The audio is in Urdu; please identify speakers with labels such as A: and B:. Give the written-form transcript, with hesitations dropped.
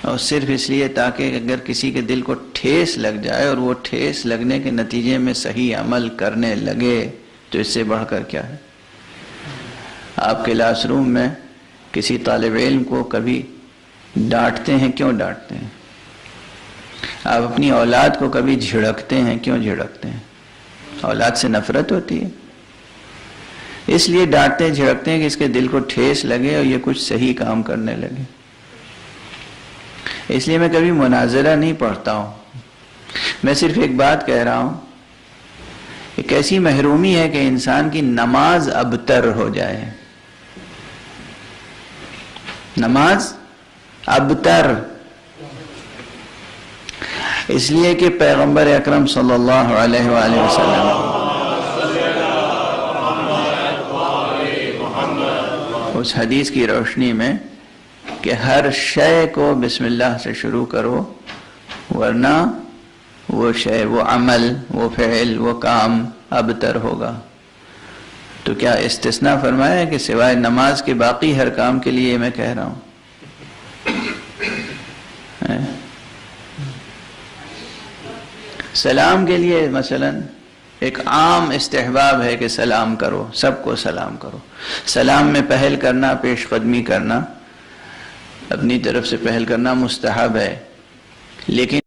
A: اور صرف اس لیے تاکہ اگر کسی کے دل کو ٹھیس لگ جائے اور وہ ٹھیس لگنے کے نتیجے میں صحیح عمل کرنے لگے تو اس سے بڑھ کر کیا ہے؟ آپ کلاس روم میں کسی طالب علم کو کبھی ڈانٹتے ہیں، کیوں ڈانٹتے ہیں؟ آپ اپنی اولاد کو کبھی جھڑکتے ہیں، کیوں جھڑکتے ہیں؟ اولاد سے نفرت ہوتی ہے، اس لیے ڈانٹتے ہیں جھڑکتے ہیں کہ اس کے دل کو ٹھیس لگے اور یہ کچھ صحیح کام کرنے لگے۔ اس لیے میں کبھی مناظرہ نہیں پڑھتا ہوں، میں صرف ایک بات کہہ رہا ہوں، ایک ایسی محرومی ہے کہ انسان کی نماز ابتر ہو جائے، نماز ابتر، اس لیے کہ پیغمبر اکرم صلی اللہ علیہ وآلہ وسلم اس حدیث کی روشنی میں کہ ہر شے کو بسم اللہ سے شروع کرو ورنہ وہ شے، وہ عمل، وہ فعل، وہ کام ابتر ہوگا۔ تو کیا استثناء فرمایا ہے کہ سوائے نماز کے باقی ہر کام کے لیے میں کہہ رہا ہوں؟ سلام کے لیے مثلا ایک عام استحباب ہے کہ سلام کرو، سب کو سلام کرو۔ سلام میں پہل کرنا، پیش قدمی کرنا، اپنی طرف سے پہل کرنا مستحب ہے، لیکن